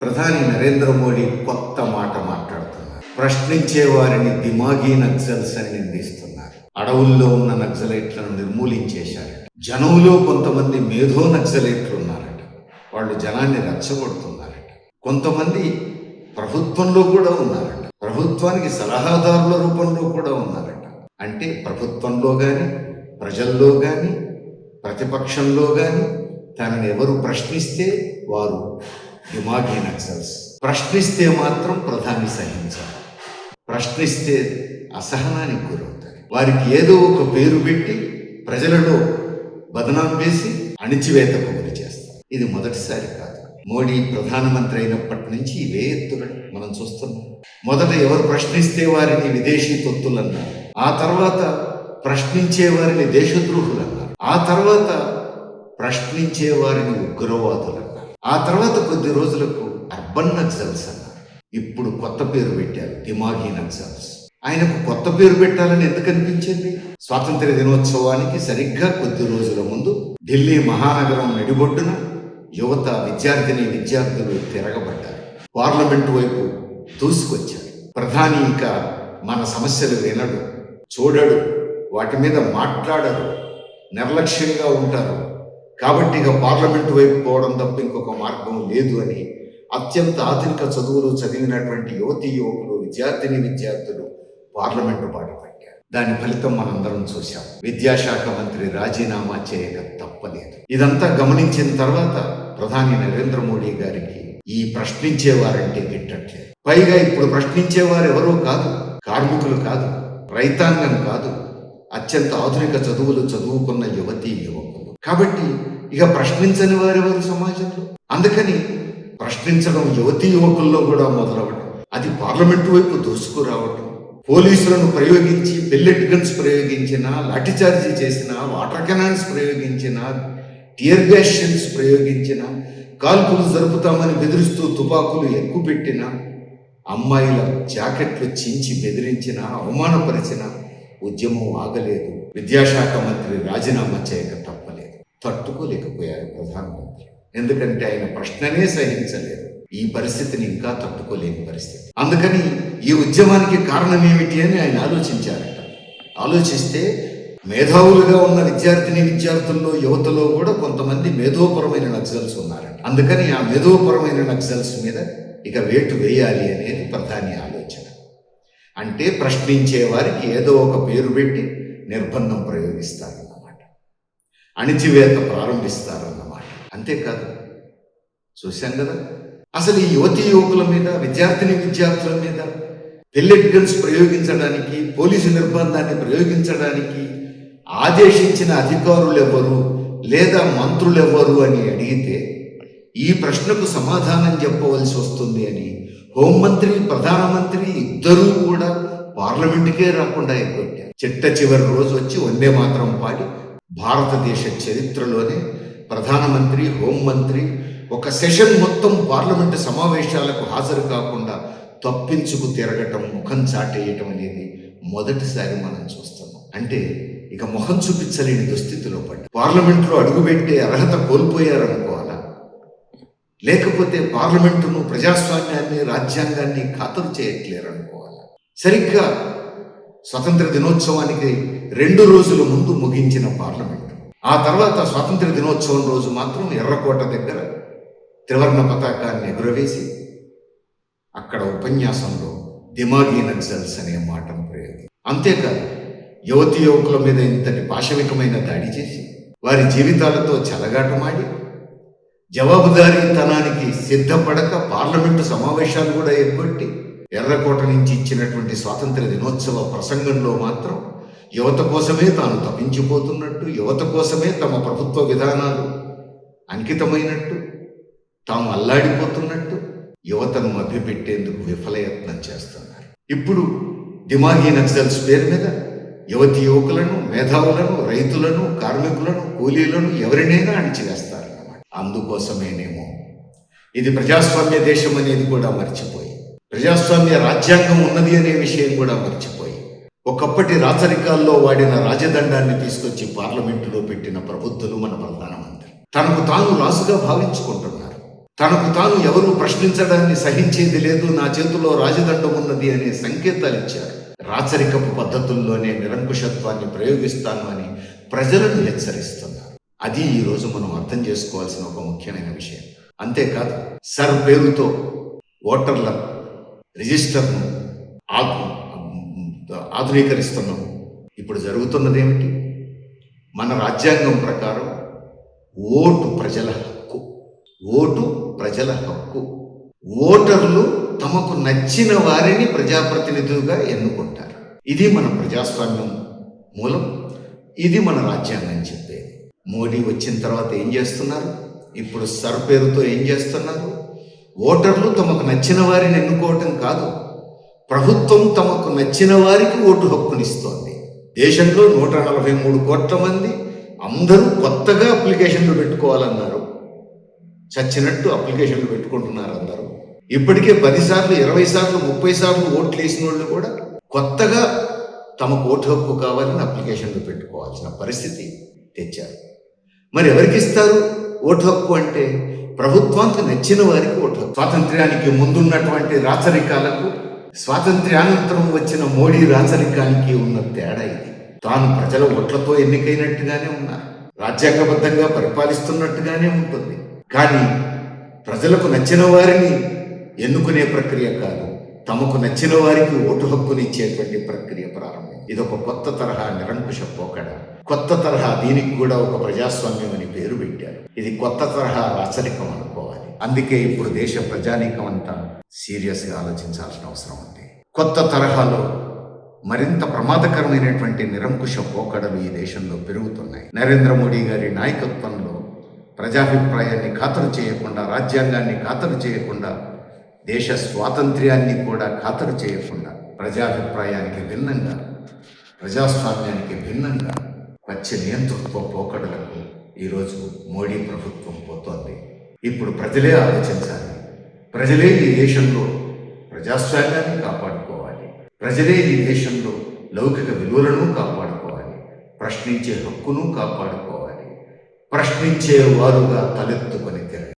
ప్రధాని నరేంద్ర మోడీ కొత్త మాట మాట్లాడుతున్నారు. ప్రశ్నించే వారిని దిమాగీ నక్సల్స్ అని నిందిస్తున్నారు. అడవుల్లో ఉన్న నక్సలైట్లను నిర్మూలించేశారట. జనంలో కొంతమంది మేధో నక్సలైట్లు ఉన్నారట. వాళ్ళు జనాన్ని రెచ్చగొడుతున్నారట. కొంతమంది ప్రభుత్వంలో కూడా ఉన్నారట. ప్రభుత్వానికి సలహాదారుల రూపంలో కూడా ఉన్నారట. అంటే ప్రభుత్వంలో కానీ, ప్రజల్లో కానీ, ప్రతిపక్షంలో కానీ తనని ఎవరు ప్రశ్నిస్తే వారు దిమాగీ నక్సల్స్. ప్రశ్నిస్తే మాత్రం ప్రధాని సహించాలి. ప్రశ్నిస్తే అసహనానికి గురవుతారు. వారికి ఏదో ఒక పేరు పెట్టి ప్రజలలో బదనాం వేసి అణిచివేతకు గురి చేస్తారు. ఇది మొదటిసారి కాదు. మోడీ ప్రధానమంత్రి అయినప్పటి నుంచి ఇవే ఎత్తులు మనం చూస్తున్నాం. మొదట ఎవరు ప్రశ్నిస్తే వారిని విదేశీ తొత్తులన్నారు. ఆ తర్వాత ప్రశ్నించే వారిని దేశద్రోహులన్నారు. ఆ తర్వాత ప్రశ్నించే వారిని ఉగ్రవాదులన్నారు. ఆ తర్వాత కొద్ది రోజులకు అర్బన్ నక్సల్స్ అన్నారు. ఇప్పుడు కొత్త పేరు పెట్టారు, దిమాగీ నక్సల్స్. ఆయనకు కొత్త పేరు పెట్టాలని ఎందుకు అనిపించింది? స్వాతంత్ర్య దినోత్సవానికి సరిగ్గా కొద్ది రోజుల ముందు ఢిల్లీ మహానగరం నడిబొడ్డున యువత, విద్యార్థులు తిరగబడ్డారు. పార్లమెంటు వైపు దూసుకొచ్చారు. ప్రధాని ఇంకా మన సమస్యలు వినడు, చూడడు, వాటి మీద మాట్లాడరు, నిర్లక్ష్యంగా ఉంటారు. కాబట్టి ఇక పార్లమెంటు వైపు పోవడం తప్ప ఇంకొక మార్గం లేదు అని అత్యంత ఆధునిక చదువులు చదివినటువంటి యువకులు, విద్యార్థులు పార్లమెంటు బాట పట్టారు. దాని ఫలితం మనందరం చూశాం. విద్యాశాఖ మంత్రి రాజీనామా చేయక తప్పలేదు. ఇదంతా గమనించిన తర్వాత ప్రధాని నరేంద్ర మోడీ గారికి ఈ ప్రశ్నించేవారంటే గిట్టట్లేదు. పైగా ఇప్పుడు ప్రశ్నించేవారు ఎవరో కాదు, కార్మికులు కాదు, రైతాంగం కాదు, అత్యంత ఆధునిక చదువులు చదువుకున్న యువకులు. కాబట్టి ఇక ప్రశ్నించని వారెవరు సమాజంలో? అందుకని ప్రశ్నించడం యువకుల్లో కూడా మొదలవడం, అది పార్లమెంటు వైపు దూసుకురావటం, పోలీసులను ప్రయోగించి పెల్లెట్ గన్స్ ప్రయోగించిన, లాఠీచార్జీ చేసిన, వాటర్ కెనాన్స్ ప్రయోగించిన, టియర్ గ్యాస్ షెల్స్ ప్రయోగించిన, కాల్పులు జరుపుతామని బెదిరిస్తూ తుపాకులు ఎక్కుపెట్టిన, అమ్మాయిల జాకెట్లు చించి బెదిరించిన, అవమానపరిచిన ఉద్యమం ఆగలేదు. విద్యాశాఖ మంత్రి రాజీనామా చేయక తప్పలేదు. తట్టుకోలేకపోయారు ప్రధానమంత్రి. ఎందుకంటే ఆయన ప్రశ్ననే సహించలేదు. ఈ పరిస్థితిని ఇంకా తట్టుకోలేని పరిస్థితి. అందుకని ఈ ఉద్యమానికి కారణం ఏమిటి అని ఆయన ఆలోచించారట. ఆలోచిస్తే మేధావులుగా ఉన్న విద్యార్థుల్లో, యువతలో కూడా కొంతమంది మేధోపరమైన నక్సల్స్ ఉన్నారట. అందుకని ఆ మేధోపరమైన నక్సల్స్ మీద ఇక వేటు వేయాలి అనేది ప్రధాని ఆలోచన. అంటే ప్రశ్నించే వారికి ఏదో ఒక పేరు పెట్టి నిర్బంధం ప్రయోగిస్తారన్నమాట, అణిచివేత ప్రారంభిస్తారన్నమాట. అంతేకాదు, చూశాం కదా, అసలు ఈ యువకుల మీద, విద్యార్థుల మీద పెల్లెట్ గన్స్ ప్రయోగించడానికి, పోలీసు నిర్బంధాన్ని ప్రయోగించడానికి ఆదేశించిన అధికారులు ఎవరు లేదా మంత్రులు ఎవరు అని అడిగితే ఈ ప్రశ్నకు సమాధానం చెప్పవలసి వస్తుంది అని హోంమంత్రి, ప్రధానమంత్రి ఇద్దరూ కూడా పార్లమెంటుకే రాకుండా ఎగ్గొట్టారు. చిట్ట చివరి రోజు వచ్చి వందే మాతరం పాడి భారతదేశ చరిత్రలోనే ప్రధానమంత్రి, హోంమంత్రి ఒక సెషన్ మొత్తం పార్లమెంటు సమావేశాలకు హాజరు కాకుండా తప్పించుకు తిరగటం, ముఖం చాటేయటం అనేది మొదటిసారి మనం చూస్తున్నాం. అంటే ఇక ముఖం చూపించలేని దుస్థితిలో పడ్డారు. పార్లమెంట్లో అడుగుపెట్టే అర్హత కోల్పోయారనుకోవాలా? లేకపోతే పార్లమెంటును, ప్రజాస్వామ్యాన్ని, రాజ్యాంగాన్ని ఖాతరు చేయట్లేరనుకోవాలా? సరిగ్గా స్వతంత్ర దినోత్సవానికి 2 రోజుల ముందు ముగించిన పార్లమెంటు, ఆ తర్వాత స్వాతంత్ర దినోత్సవం రోజు మాత్రం ఎర్రకోట దగ్గర త్రివర్ణ పతాకాన్ని ఎగురవేసి అక్కడ ఉపన్యాసంలో దిమాగీ నక్సల్స్ అనే మాటను ప్రయోగం. అంతేకాదు, యువకుల మీద ఇంతటి పాశవికమైన దాడి చేసి వారి జీవితాలతో చెలగాటమాడి జవాబుదారీతనానికి సిద్ధపడక పార్లమెంటు సమావేశాలు కూడా ఎగ్గొట్టి ఎర్రకోట నుంచి ఇచ్చినటువంటి స్వాతంత్ర దినోత్సవ ప్రసంగంలో మాత్రం యువత కోసమే తాను తప్పించిపోతున్నట్టు, యువత కోసమే తమ ప్రభుత్వ విధానాలు అంకితమైనట్టు, తాము అల్లాడిపోతున్నట్టు యువతను మభ్యపెట్టేందుకు విఫలయత్నం చేస్తున్నారు. ఇప్పుడు దిమాగీ నక్సల్స్ పేరు మీద యువకులను, మేధావులను, రైతులను, కార్మికులను, కూలీలను ఎవరినైనా అణిచివేస్తారన్నమాట. అందుకోసమేనేమో ఇది ప్రజాస్వామ్య దేశం అనేది కూడా మర్చిపోయి, ప్రజాస్వామ్య రాజ్యాంగం ఉన్నది అనే విషయం కూడా మర్చిపోయి, ఒకప్పటి రాచరికాల్లో వాడిన రాజదండాన్ని తీసుకొచ్చి పార్లమెంటులో పెట్టిన ప్రబుద్ధులు మన ప్రధానమంత్రి తనకు తాను రాజుగా భావించుకుంటున్నారు. తనకు తాను ఎవరు ప్రశ్నించడాన్ని సహించేది లేదు, నా చేతిలో రాజదండం ఉన్నది అనే సంకేతాలు ఇచ్చారు. రాచరికపు పద్ధతుల్లోనే నిరంకుశత్వాన్ని ప్రయోగిస్తాను అని ప్రజలను హెచ్చరిస్తున్నారు. అది ఈరోజు మనం అర్థం చేసుకోవాల్సిన ఒక ముఖ్యమైన విషయం. అంతేకాదు, సర్ పేరుతో ఓటర్ల రిజిస్టర్ను ఆధునీకరిస్తున్నాం. ఇప్పుడు జరుగుతున్నదేమిటి? మన రాజ్యాంగం ప్రకారం ఓటు ప్రజల హక్కు. ఓటు ప్రజల హక్కు. ఓటర్లు తమకు నచ్చిన వారిని ప్రజాప్రతినిధులుగా ఎన్నుకుంటారు. ఇది మన ప్రజాస్వామ్యం మూలం, ఇది మన రాజ్యాంగం చెప్పేది. మోడీ వచ్చిన తర్వాత ఏం చేస్తున్నారు? ఇప్పుడు సర్ పేరుతో ఏం చేస్తున్నారు? ఓటర్లు తమకు నచ్చిన వారిని ఎన్నుకోవటం కాదు, ప్రభుత్వం తమకు నచ్చిన వారికి ఓటు హక్కునిస్తోంది. దేశంలో 143 కోట్ల మంది అందరూ కొత్తగా అప్లికేషన్లు పెట్టుకోవాలన్నారు. చచ్చినట్టు అప్లికేషన్లు పెట్టుకుంటున్నారు అందరూ. ఇప్పటికే 10 సార్లు 20 సార్లు 30 సార్లు ఓట్లు వేసిన వాళ్ళు కూడా కొత్తగా తమకు ఓటు హక్కు కావాలని అప్లికేషన్లు పెట్టుకోవాల్సిన పరిస్థితి తెచ్చారు. మరి ఎవరికి ఇస్తారు ఓటు హక్కు అంటే? ప్రభుత్వానికి నచ్చిన వారికి ఓటు హక్కు. స్వాతంత్ర్యానికి ముందున్నటువంటి రాచరికాలకు, స్వాతంత్ర్యానంతరం వచ్చిన మోడీ రాచరికానికి ఉన్న తేడా ఇది. తాను ప్రజల ఓట్లతో ఎన్నికైనట్టుగానే ఉన్నారు, రాజ్యాంగబద్ధంగా పరిపాలిస్తున్నట్టుగానే ఉంటుంది. కానీ ప్రజలకు నచ్చిన వారిని ఎన్నుకునే ప్రక్రియ కాదు, తమకు నచ్చిన వారికి ఓటు హక్కునిచ్చేటువంటి ప్రక్రియ ప్రారంభం. ఇది ఒక కొత్త తరహా నిరంకుశ పోకడ. కొత్త తరహా, దీనికి కూడా ఒక ప్రజాస్వామ్యం అని పేరు పెట్టారు. ఇది కొత్త తరహా రాచరికం అనుకోవాలి. అందుకే ఇప్పుడు దేశ ప్రజానీకం అంతా సీరియస్గా ఆలోచించాల్సిన అవసరం ఉంది. కొత్త తరహాలో మరింత ప్రమాదకరమైనటువంటి నిరంకుశ పోకడలు ఈ దేశంలో పెరుగుతున్నాయి. నరేంద్ర మోడీ గారి నాయకత్వంలో ప్రజాభిప్రాయాన్ని ఖాతరు చేయకుండా, రాజ్యాంగాన్ని ఖాతరు చేయకుండా, దేశ స్వాతంత్ర్యాన్ని కూడా ఖాతరు చేయకుండా, ప్రజాభిప్రాయానికి భిన్నంగా, ప్రజాస్వామ్యానికి భిన్నంగా వచ్చే నియంతృత్వ పోకడలకు ఈరోజు మోడీ ప్రభుత్వం పోతోంది. ఇప్పుడు ప్రజలే ఆలోచించాలి. ప్రజలే ఈ దేశంలో ప్రజాస్వామ్యాన్ని కాపాడుకోవాలి. ప్రజలే ఈ దేశంలో లౌకిక విలువలను కాపాడుకోవాలి. ప్రశ్నించే హక్కును కాపాడుకోవాలి. ప్రశ్నించే వారుగా తలెత్తుకొని